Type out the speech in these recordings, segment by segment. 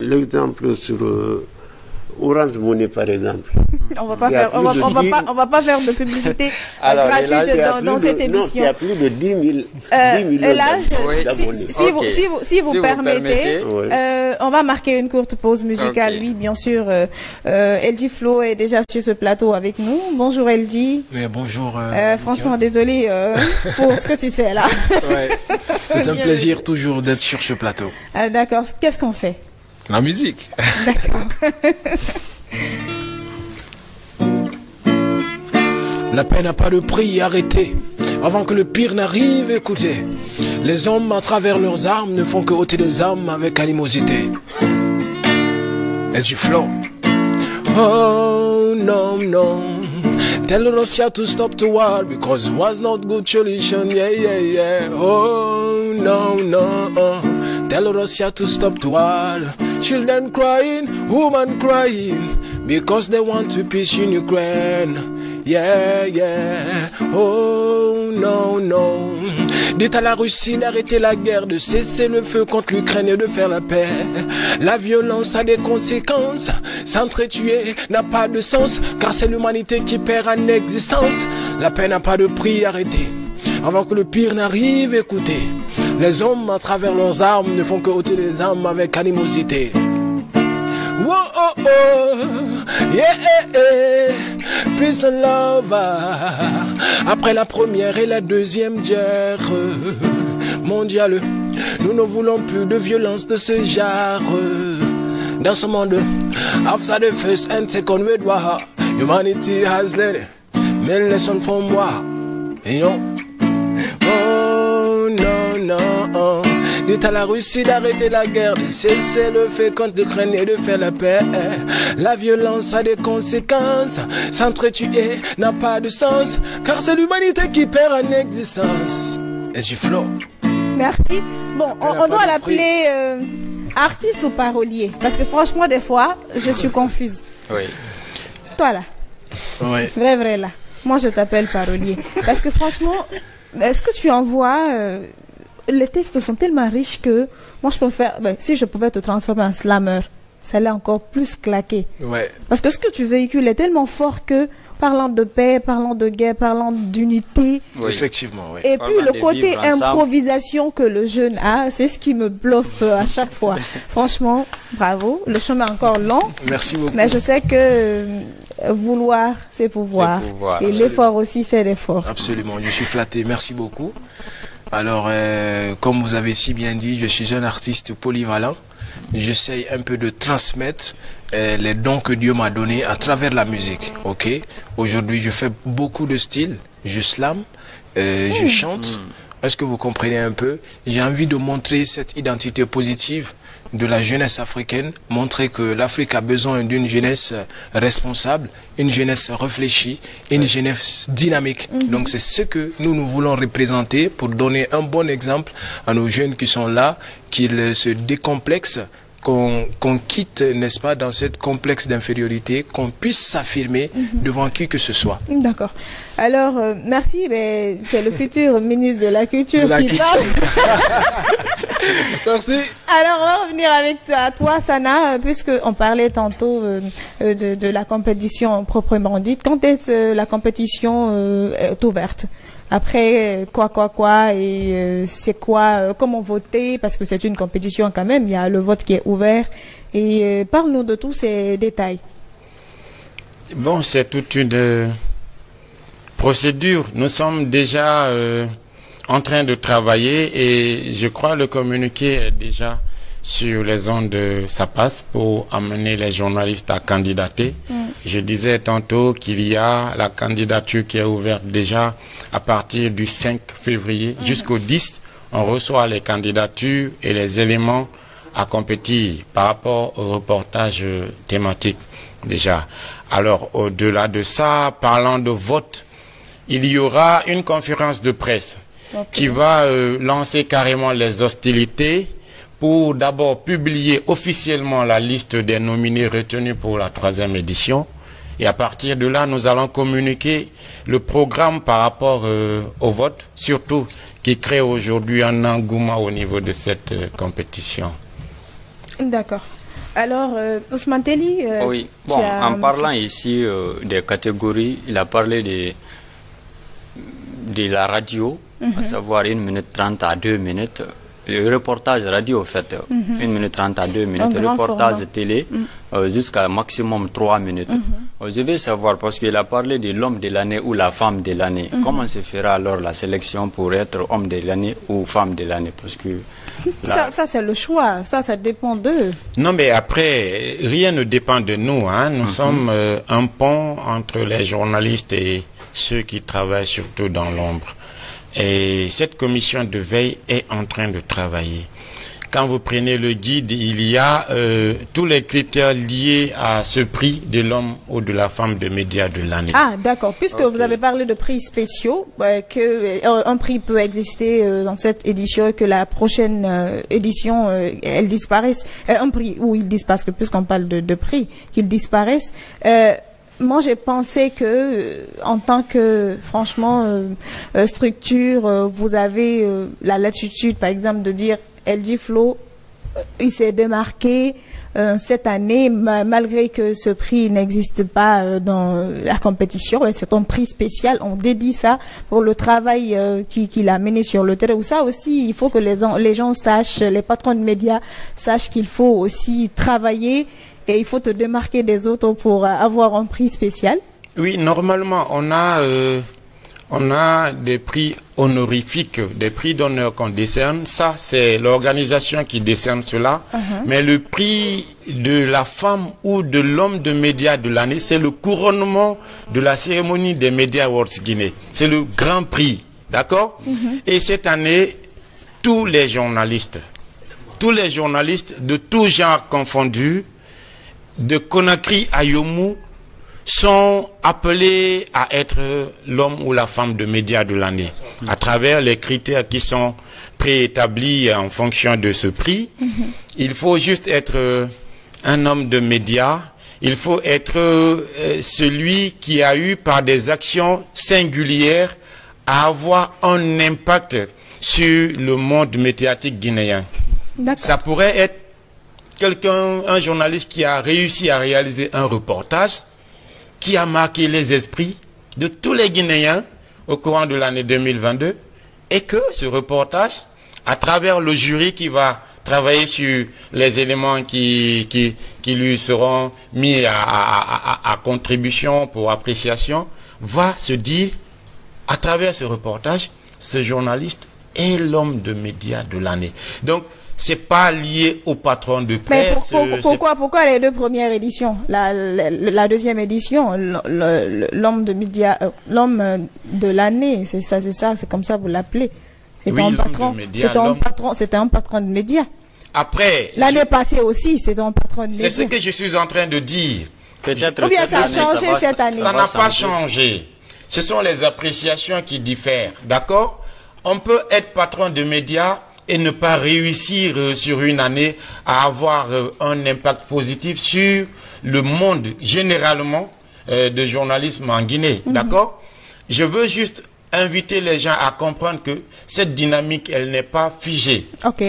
L'exemple sur Orange Money, par exemple. On va pas faire, on va pas faire de publicité gratuite dans cette émission. Il y a plus de 10 millions d'abonnés. Si vous permettez, on va marquer une courte pause musicale. Oui, bien sûr. LG Flo est déjà sur ce plateau avec nous. Bonjour LG. Oui, bonjour. Franchement, désolé pour ce que tu sais là. C'est un plaisir toujours d'être sur ce plateau. D'accord. Qu'est-ce qu'on fait? La musique. D'accord. La paix n'a pas de prix, arrêtez. Avant que le pire n'arrive, écoutez. Les hommes, à travers leurs armes, ne font que ôter des âmes avec animosité. LG Flo. Oh, no, no. Tell Russia to stop the war because it was not good solution. Yeah, yeah, yeah. Oh, no, no. Tell Russia to stop the war. Children crying, women crying because they want to peace in Ukraine. Yeah, yeah. Oh, no, no. Dites à la Russie d'arrêter la guerre, de cesser le feu contre l'Ukraine et de faire la paix. La violence a des conséquences. S'entretuer n'a pas de sens, car c'est l'humanité qui perd en existence. La paix n'a pas de prix, arrêtez. Avant que le pire n'arrive, écoutez. Les hommes, à travers leurs armes, ne font que ôter les âmes avec animosité. Whoa, oh, oh, yeah, yeah, peace and love. Après la première et la deuxième guerre mondiale, nous ne voulons plus de violence de ce genre. Dans ce monde, after the first and second world war, humanity has learned many lessons from war. You know? Oh, no, no. Dites à la Russie d'arrêter la guerre, de cesser le fait contre l'Ukraine et de faire la paix. La violence a des conséquences. S'entretuer n'a pas de sens, car c'est l'humanité qui perd en existence. LG Flo. Merci. Bon, on doit l'appeler artiste ou parolier, parce que franchement, des fois, je suis confuse. Oui. Toi là. Oui. Vrai là. Moi, je t'appelle parolier. Parce que franchement, est-ce que tu envoies... les textes sont tellement riches que moi, je peux faire... si je pouvais te transformer en slammer, ça allait encore plus claquer. Ouais. Parce que ce que tu véhicules est tellement fort que, parlant de paix, parlant de guerre, parlant d'unité... Oui. Effectivement, oui. Et puis, le côté improvisation que le jeune a, c'est ce qui me bluffe à chaque fois. Franchement, bravo. Le chemin est encore long. Merci beaucoup. Mais je sais que... vouloir, c'est pouvoir. Et l'effort aussi fait l'effort. Absolument, je suis flatté. Merci beaucoup. Alors, comme vous avez si bien dit, je suis un artiste polyvalent. J'essaye un peu de transmettre les dons que Dieu m'a donnés à travers la musique. Ok. Aujourd'hui, je fais beaucoup de styles. Je slame, je chante. Est-ce que vous comprenez un peu? J'ai envie de montrer cette identité positive de la jeunesse africaine, montrer que l'Afrique a besoin d'une jeunesse responsable, une jeunesse réfléchie, une jeunesse dynamique. Donc c'est ce que nous voulons représenter pour donner un bon exemple à nos jeunes qui sont là, qu'ils se décomplexent, qu'on quitte, n'est-ce pas, dans cette complexe d'infériorité, qu'on puisse s'affirmer devant qui que ce soit. D'accord. Alors, merci, mais c'est le futur ministre de la Culture qui parle. Merci. Alors, on va revenir avec toi, Sana, puisqu'on parlait tantôt de la compétition proprement dite. Quand est-ce que la compétition est ouverte? Après, quoi, et c'est quoi, comment voter, parce que c'est une compétition quand même, il y a le vote qui est ouvert. Et parle-nous de tous ces détails. Bon, c'est toute une procédure. Nous sommes déjà en train de travailler et je crois le communiqué est déjà sur les ondes de SAPAS pour amener les journalistes à candidater. Je disais tantôt qu'il y a la candidature qui est ouverte déjà à partir du 5 février jusqu'au 10. On reçoit les candidatures et les éléments à compétir par rapport au reportage thématique déjà. Alors, au-delà de ça, parlant de vote, il y aura une conférence de presse qui va lancer carrément les hostilités pour d'abord publier officiellement la liste des nominés retenus pour la 3e édition. Et à partir de là, nous allons communiquer le programme par rapport au vote, surtout qui crée aujourd'hui un engouement au niveau de cette compétition. D'accord. Alors, Ousmane Telli, oui, bon, en parlant ici des catégories, il a parlé de la radio, à savoir 1 minute 30 à 2 minutes. Le reportage radio, en fait, 1 minute 30 à 2 minutes. Le reportage télé, jusqu'à maximum 3 minutes. Je vais savoir, parce qu'il a parlé de l'homme de l'année ou la femme de l'année. Comment se fera alors la sélection pour être homme de l'année ou femme de l'année? Parce que ça c'est le choix. Ça dépend d'eux. Non, mais après, rien ne dépend de nous. Hein. Nous sommes un pont entre les journalistes et ceux qui travaillent surtout dans l'ombre. Et cette commission de veille est en train de travailler. Quand vous prenez le guide, il y a tous les critères liés à ce prix de l'homme ou de la femme de médias de l'année. Ah, d'accord. Puisque vous avez parlé de prix spéciaux, un prix peut exister dans cette édition et que la prochaine édition, elle disparaisse. Un prix où il disparaisse, puisqu'on parle de prix, qu'il disparaisse. Moi, j'ai pensé que, en tant que, franchement, structure, vous avez la latitude, par exemple, de dire, LG Flow, il s'est démarqué cette année, malgré que ce prix n'existe pas dans la compétition. C'est un prix spécial. On dédie ça pour le travail qu'il a mené sur le terrain. Ou ça aussi, il faut que les gens sachent, les patrons de médias sachent qu'il faut aussi travailler. Et il faut te démarquer des autres pour avoir un prix spécial. Oui, normalement, on a des prix honorifiques, des prix d'honneur qu'on décerne. Ça, c'est l'organisation qui décerne cela. Mais le prix de la femme ou de l'homme de médias de l'année, c'est le couronnement de la cérémonie des Media Awards Guinée. C'est le grand prix, d'accord? Et cette année, tous les journalistes de tout genre confondus, de Conakry à Yomou, sont appelés à être l'homme ou la femme de médias de l'année, à travers les critères qui sont préétablis en fonction de ce prix. Il faut juste être un homme de médias, il faut être celui qui a eu par des actions singulières à avoir un impact sur le monde médiatique guinéen. Ça pourrait être un journaliste qui a réussi à réaliser un reportage qui a marqué les esprits de tous les Guinéens au courant de l'année 2022 et que ce reportage, à travers le jury qui va travailler sur les éléments qui lui seront mis à contribution pour appréciation, va se dire, à travers ce reportage, ce journaliste est l'homme de médias de l'année. Donc, c'est pas lié au patron de presse. Mais pourquoi les deux premières éditions? La deuxième édition, l'homme de médias, l'homme de l'année, c'est ça, c'est comme ça vous l'appelez. C'était un patron de médias. Après, l'année passée aussi, c'était un patron de médias. C'est ce que je suis en train de dire. Peut-être ou bien ça a changé cette année. Ça n'a pas changé. Ce sont les appréciations qui diffèrent, d'accord? On peut être patron de médias et ne pas réussir sur une année à avoir un impact positif sur le monde généralement de journalisme en Guinée. D'accord? Je veux juste inviter les gens à comprendre que cette dynamique, elle n'est pas figée.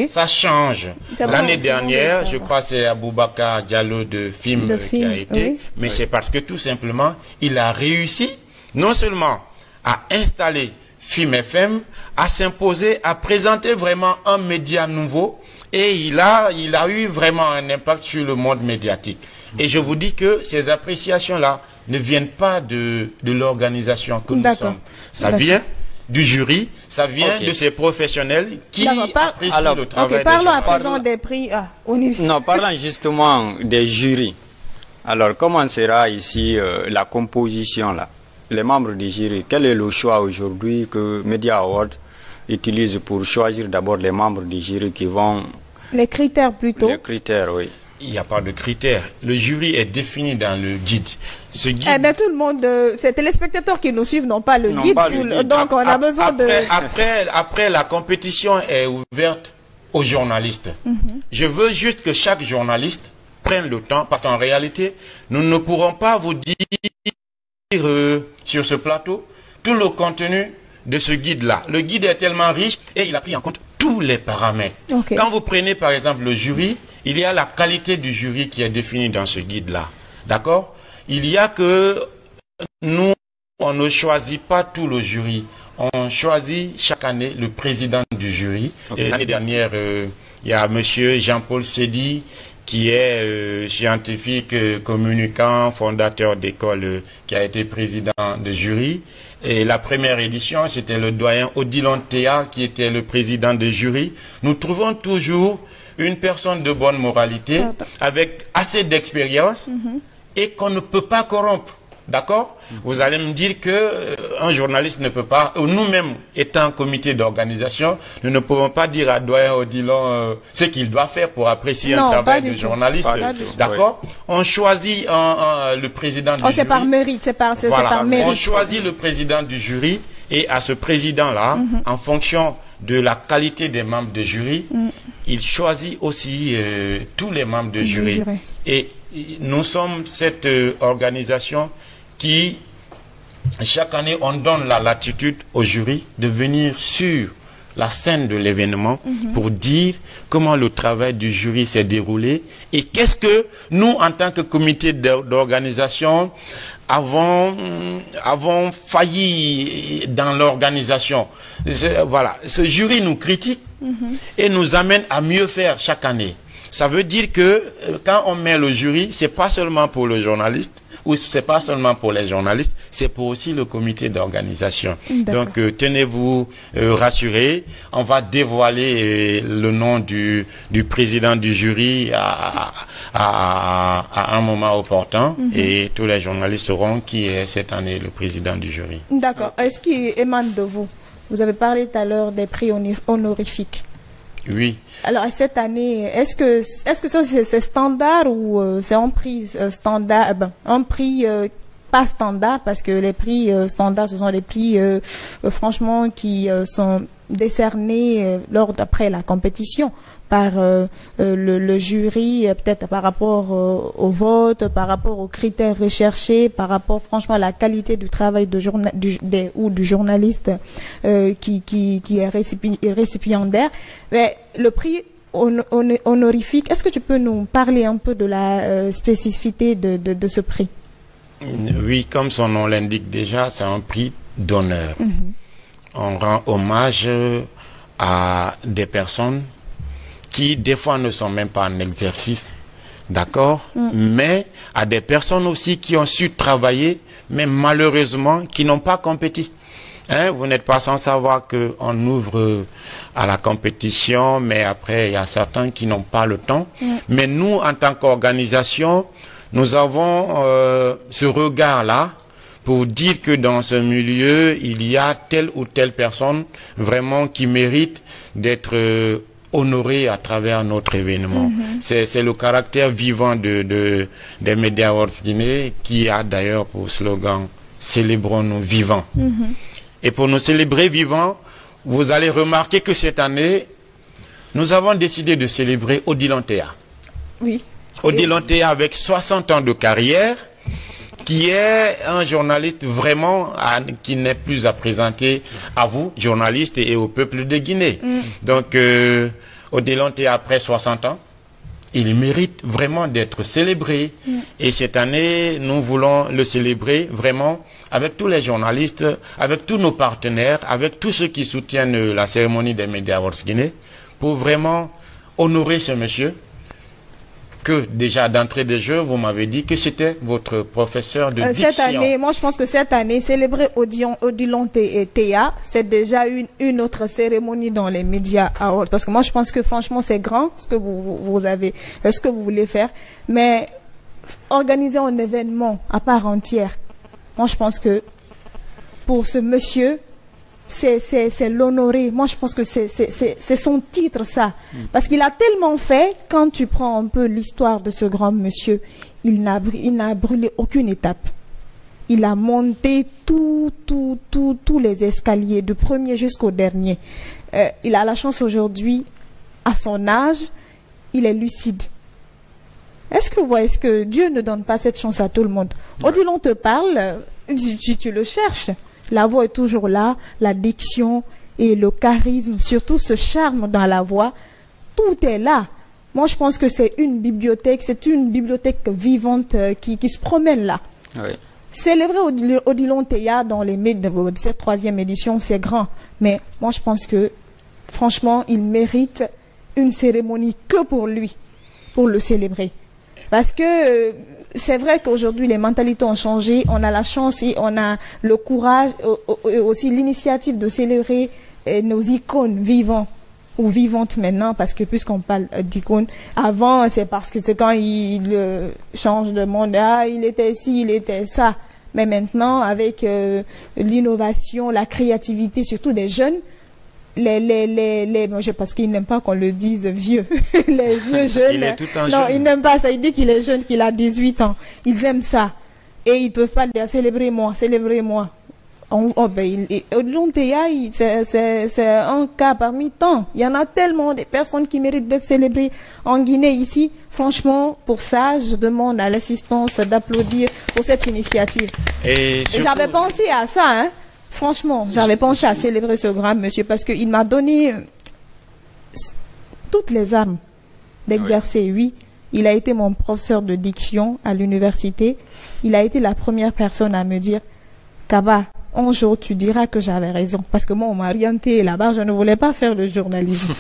Ça change. L'année dernière, je crois que c'est Aboubacar Diallo de film qui a été, mais c'est parce que tout simplement, il a réussi non seulement à installer Film FM, à s'imposer, à présenter vraiment un média nouveau et il a eu vraiment un impact sur le monde médiatique. Et je vous dis que ces appréciations-là ne viennent pas de l'organisation que nous sommes. Ça vient du jury, ça vient de ces professionnels qui apprécient le travail. Parlons à présent des prix. Non, parlons justement des jurys. Alors, comment sera ici la composition là? Les membres du jury, quel est le choix aujourd'hui que Media Award utilise pour choisir d'abord les membres du jury qui vont... Les critères plutôt. Les critères, oui. Il n'y a pas de critères. Le jury est défini dans le guide. Ce guide... Eh bien, tout le monde, ces téléspectateurs qui nous suivent n'ont pas le guide. Donc, on a besoin de... Après, la compétition est ouverte aux journalistes. Je veux juste que chaque journaliste prenne le temps, parce qu'en réalité, nous ne pourrons pas vous dire sur ce plateau tout le contenu de ce guide-là. Le guide est tellement riche et il a pris en compte tous les paramètres. Quand vous prenez par exemple le jury, il y a la qualité du jury qui est définie dans ce guide-là. D'accord? Il y a que nous, on ne choisit pas tout le jury. On choisit chaque année le président du jury. Okay. Et l'année dernière, il y a monsieur Jean-Paul Sédi, qui est scientifique, communicant, fondateur d'école, qui a été président de jury. Et la première édition, c'était le doyen Odilon Théa, qui était le président de jury. Nous trouvons toujours une personne de bonne moralité, avec assez d'expérience, et qu'on ne peut pas corrompre. D'accord? Vous allez me dire que un journaliste ne peut pas, nous-mêmes étant comité d'organisation, nous ne pouvons pas dire à doyen Odilon ce qu'il doit faire pour apprécier un travail de journaliste. D'accord? On choisit le président du jury. C'est par mérite, c'est par mérite. On choisit le président du jury, et à ce président-là, en fonction de la qualité des membres de jury, il choisit aussi tous les membres de jury. Et nous sommes cette organisation qui, chaque année, on donne la latitude au jury de venir sur la scène de l'événement pour dire comment le travail du jury s'est déroulé et qu'est-ce que nous, en tant que comité d'organisation, avons failli dans l'organisation. Voilà, ce jury nous critique et nous amène à mieux faire chaque année. Ça veut dire que quand on met le jury, c'est pas seulement pour le journaliste, ou c'est pas seulement pour les journalistes, c'est pour aussi le comité d'organisation. Donc tenez-vous rassurés, on va dévoiler le nom du président du jury à un moment opportun, et tous les journalistes sauront qui est cette année le président du jury. D'accord. Est-ce qu'il émane de vous? Vous avez parlé tout à l'heure des prix honorifiques. Oui. Alors, cette année, est-ce que ça c'est standard ou c'est un prix standard, un prix pas standard, parce que les prix standards, ce sont des prix franchement qui sont décernés après la compétition par le jury, peut-être par rapport au vote, par rapport aux critères recherchés, par rapport franchement à la qualité du travail du journaliste qui est récipiendaire. Mais le prix honorifique, est-ce que tu peux nous parler un peu de la spécificité de ce prix? Oui, comme son nom l'indique déjà, c'est un prix d'honneur. On rend hommage à des personnes qui des fois ne sont même pas en exercice, d'accord, mais à des personnes aussi qui ont su travailler, mais malheureusement qui n'ont pas compétit. Hein, vous n'êtes pas sans savoir qu'on ouvre à la compétition, mais après il y a certains qui n'ont pas le temps. Mais nous, en tant qu'organisation, nous avons ce regard-là pour dire que dans ce milieu, il y a telle ou telle personne vraiment qui mérite d'être honoré à travers notre événement. C'est le caractère vivant des Media Awards Guinée qui a d'ailleurs pour slogan « Célébrons-nous vivants ». Et pour nous célébrer vivants, vous allez remarquer que cette année, nous avons décidé de célébrer Odilon Théa. Oui. Odilon Théa avec 60 ans de carrière, qui est un journaliste vraiment qui n'est plus à présenter à vous, journalistes, et au peuple de Guinée. Donc, Odilon Théa après 60 ans, il mérite vraiment d'être célébré. Et cette année, nous voulons le célébrer vraiment avec tous les journalistes, avec tous nos partenaires, avec tous ceux qui soutiennent la cérémonie des Media Awards Guinée, pour vraiment honorer ce monsieur, que déjà d'entrée de jeu, vous m'avez dit que c'était votre professeur de diction. Cette année, moi je pense que cette année, célébrer Odilon Théa, c'est déjà une autre cérémonie dans les médias. Parce que moi je pense que franchement c'est grand ce que vous avez, ce que vous voulez faire, mais organiser un événement à part entière, moi je pense que pour ce monsieur, c'est l'honorer. Moi, je pense que c'est son titre, ça. Parce qu'il a tellement fait, quand tu prends un peu l'histoire de ce grand monsieur, il n'a brûlé aucune étape. Il a monté tous les escaliers, du premier jusqu'au dernier. Il a la chance aujourd'hui, à son âge, il est lucide. Est-ce que vous voyez, est-ce que Dieu ne donne pas cette chance à tout le monde? Odilon te parle, tu le cherches. La voix est toujours là, la diction et le charisme, surtout ce charme dans la voix, tout est là. moi je pense que c'est une bibliothèque vivante qui se promène là. Oui. Célébrer Odilon Teya dans de cette 3e édition, c'est grand. Mais moi, je pense que, franchement, il mérite une cérémonie que pour lui, pour le célébrer. Parce que c'est vrai qu'aujourd'hui, les mentalités ont changé. On a la chance et on a le courage, et aussi l'initiative de célébrer nos icônes vivants ou vivantes maintenant, parce que puisqu'on parle d'icônes, avant, c'est parce que c'est quand il change de monde, ah, il était ci, il était ça. Mais maintenant, avec l'innovation, la créativité, surtout des jeunes, parce qu'ils n'aiment pas qu'on le dise vieux, les vieux jeunes. Il est tout un non, jeune. ils n'aiment pas ça. Ils disent qu'il est jeune, qu'il a 18 ans. Ils aiment ça. Et ils peuvent pas dire, célébrez-moi, célébrez-moi. Odilon Teya, c'est un cas parmi tant. Il y en a tellement de personnes qui méritent d'être célébrées en Guinée ici. Franchement, pour ça, je demande à l'assistance d'applaudir pour cette initiative. Et j'avais pensé à ça, hein. Franchement, j'avais pensé à célébrer ce grand monsieur parce qu'il m'a donné toutes les armes d'exercer, oui. Il a été mon professeur de diction à l'université. Il a été la première personne à me dire, Kaba, un jour, tu diras que j'avais raison. Parce que moi, on m'a orienté là-bas, je ne voulais pas faire le journalisme.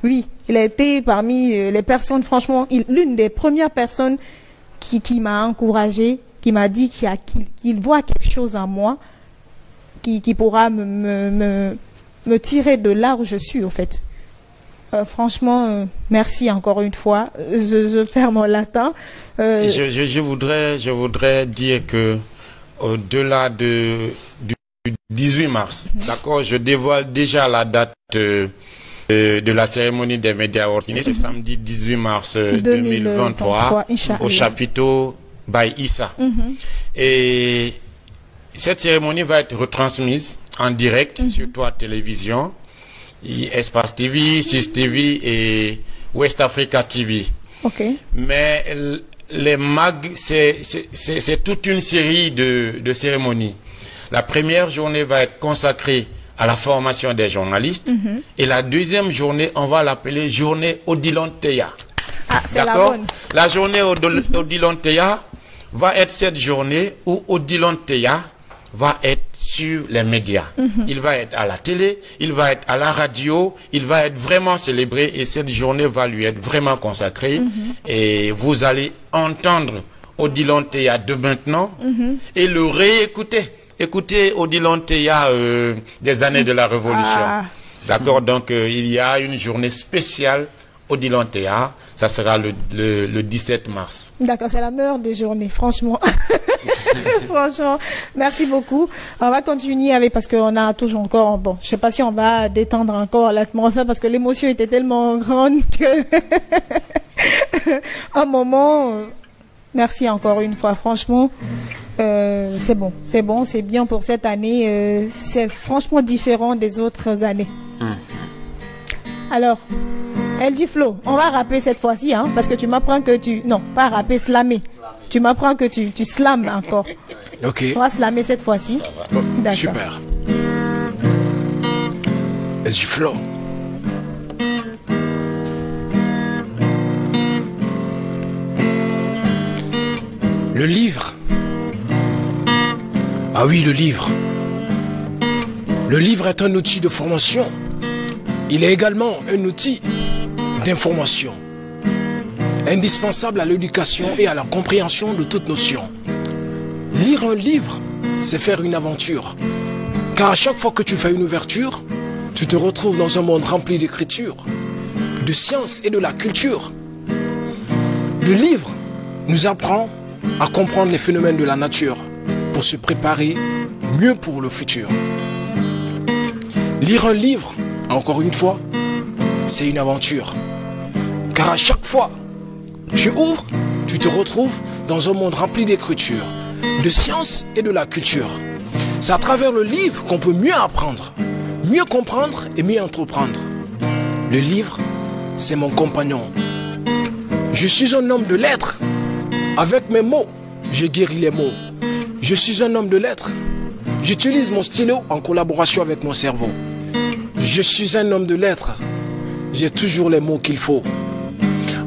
Oui, il a été parmi les personnes, franchement, l'une des premières personnes qui m'a encouragée, qui m'a dit qu'il voit quelque chose en moi, qui pourra me tirer de là où je suis, au fait. Franchement, merci encore une fois. Je perds mon latin. Je voudrais dire que au-delà du 18 mars, d'accord, je dévoile déjà la date de la cérémonie des médias ordinaires, c'est samedi 18 mars 2023 au chapiteau Baye Issa. Et cette cérémonie va être retransmise en direct sur 3 télévisions, Espace TV, 6 TV et West Africa TV. Okay. Mais les MAG, c'est toute une série de cérémonies. La première journée va être consacrée à la formation des journalistes. Et la deuxième journée, on va l'appeler journée Odilon Teya. Ah, c'est la bonne. La journée Odilon Teya va être cette journée où Odilon Teya va être sur les médias. Il va être à la télé, il va être à la radio, il va être vraiment célébré et cette journée va lui être vraiment consacrée. Et vous allez entendre Odilon Teya de maintenant et le réécouter. Écoutez Odilon Teya des années de la Révolution. D'accord, donc il y a une journée spéciale Odilon Teya, ça sera le 17 mars. D'accord, c'est la meilleure des journées, franchement. Franchement, merci beaucoup. On va continuer avec, parce qu'on a toujours encore, bon, je sais pas si on va détendre encore l'atmosphère parce que l'émotion était tellement grande que un moment, merci encore une fois, franchement, c'est bon, c'est bien pour cette année, c'est franchement différent des autres années. Alors, elle dit Flo, on va rapper cette fois-ci, hein, parce que tu m'apprends que non, pas rapper, slammer. Tu m'apprends que tu slams encore. Ok. On va slammer cette fois-ci. D'accord. Super. Elle dit Flo. Le livre. Ah oui, le livre. Le livre est un outil de formation. Il est également un outil d'information, indispensable à l'éducation et à la compréhension de toute notion. Lire un livre, c'est faire une aventure. Car à chaque fois que tu fais une ouverture, tu te retrouves dans un monde rempli d'écriture, de science et de la culture. Le livre nous apprend à comprendre les phénomènes de la nature pour se préparer mieux pour le futur. Lire un livre, encore une fois, c'est une aventure. Car à chaque fois que tu ouvres, tu te retrouves dans un monde rempli d'écriture, de science et de la culture. C'est à travers le livre qu'on peut mieux apprendre, mieux comprendre et mieux entreprendre. Le livre, c'est mon compagnon. Je suis un homme de lettres. Avec mes mots, je guéris les mots. Je suis un homme de lettres. J'utilise mon stylo en collaboration avec mon cerveau. Je suis un homme de lettres. J'ai toujours les mots qu'il faut.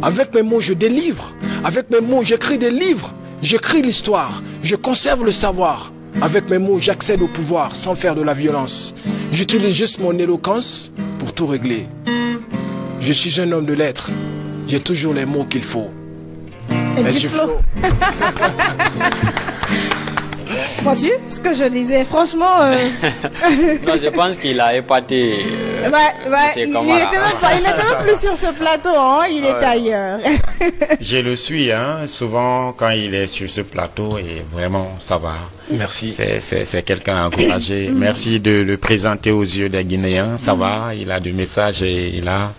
Avec mes mots, je délivre. Avec mes mots, j'écris des livres. J'écris l'histoire. Je conserve le savoir. Avec mes mots, j'accède au pouvoir sans faire de la violence. J'utilise juste mon éloquence pour tout régler. Je suis un homme de lettres. J'ai toujours les mots qu'il faut. Flo. Vois-tu ce que je disais? Franchement... Non, je pense qu'il a épaté ses camarades. Il n'était même plus sur ce plateau, hein, il est ailleurs. Je le suis, hein, souvent quand il est sur ce plateau, et vraiment, ça va. Merci. C'est quelqu'un à encourager. Merci de le présenter aux yeux des Guinéens. Ça va, il a du message et il a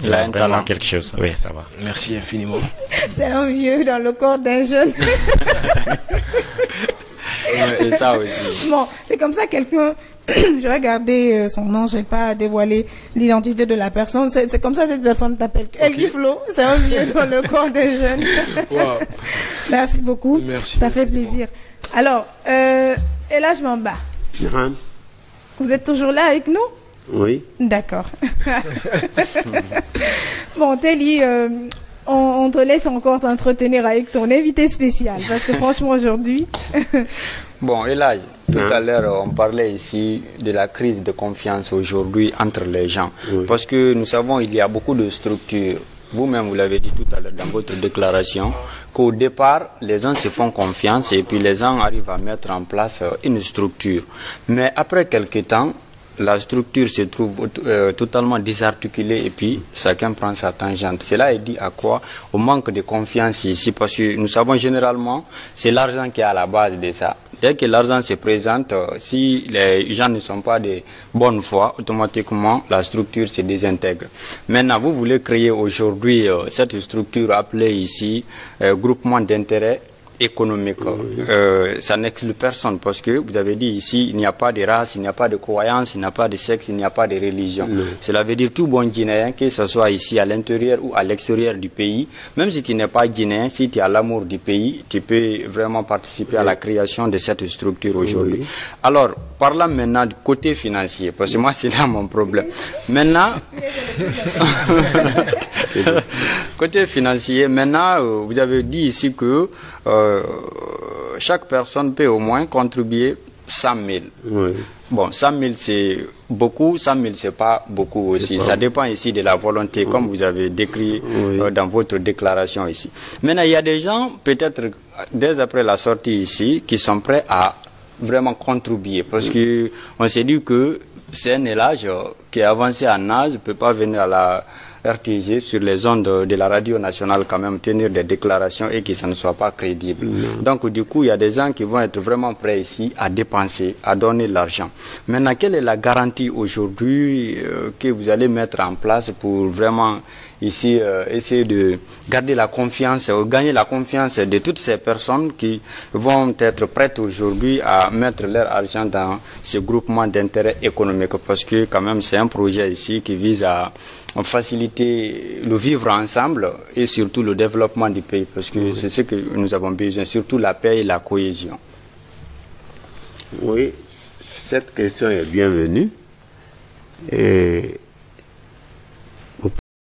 vraiment talent. quelque chose. Oui, ça va. Merci infiniment. C'est un vieux dans le corps d'un jeune. C'est ça aussi. Bon, c'est comme ça quelqu'un... Je vais garder son nom, je ne vais pas dévoiler l'identité de la personne. C'est comme ça cette personne t'appelle. Elgi Flo, c'est un vieux dans le corps des jeunes. Wow. Merci beaucoup. Merci. Ça fait plaisir. Alors, et là je m'en bats. Naam. Vous êtes toujours là avec nous? Oui. D'accord. Bon, Telly, on te laisse encore t'entretenir avec ton invité spécial. Parce que franchement, aujourd'hui... Bon, et là, tout à l'heure, on parlait ici de la crise de confiance aujourd'hui entre les gens. Oui. Parce que nous savons qu'il y a beaucoup de structures. Vous-même, vous l'avez dit tout à l'heure dans votre déclaration, qu'au départ, les gens se font confiance et puis les gens arrivent à mettre en place une structure. Mais après quelques temps, la structure se trouve totalement désarticulée et puis chacun prend sa tangente. Cela est dit à quoi? Au manque de confiance ici, parce que nous savons généralement, c'est l'argent qui est à la base de ça. Dès que l'argent se présente, si les gens ne sont pas de bonne foi, automatiquement la structure se désintègre. Maintenant, vous voulez créer aujourd'hui cette structure appelée ici groupement d'intérêt économique. Ça n'exclut personne parce que vous avez dit ici, il n'y a pas de race, il n'y a pas de croyance, il n'y a pas de sexe, il n'y a pas de religion. Cela veut dire tout bon Guinéen, que ce soit ici à l'intérieur ou à l'extérieur du pays, même si tu n'es pas Guinéen, si tu as l'amour du pays, tu peux vraiment participer à la création de cette structure aujourd'hui. Alors, parlons maintenant du côté financier, parce que moi c'est là mon problème. Maintenant, côté financier, maintenant, vous avez dit ici que chaque personne peut au moins contribuer 100 000. Oui. Bon, 100 000 c'est beaucoup, 100 000 c'est pas beaucoup aussi. Ça dépend ici de la volonté, comme vous avez décrit dans votre déclaration ici. Maintenant, il y a des gens, peut-être dès après la sortie ici, qui sont prêts à vraiment contribuer. Parce que on s'est dit que c'est un élage qui est avancé en âge, ne peut pas venir à la RTG sur les ondes de la radio nationale quand même tenir des déclarations et que ça ne soit pas crédible. Donc du coup, il y a des gens qui vont être vraiment prêts ici à dépenser, à donner de l'argent. Maintenant, quelle est la garantie aujourd'hui que vous allez mettre en place pour vraiment ici essayer de garder la confiance, gagner la confiance de toutes ces personnes qui vont être prêtes aujourd'hui à mettre leur argent dans ce groupement d'intérêt économique, parce que quand même c'est un projet ici qui vise à faciliter le vivre ensemble et surtout le développement du pays, parce que c'est ce que nous avons besoin, surtout la paix et la cohésion. Oui, cette question est bienvenue. Et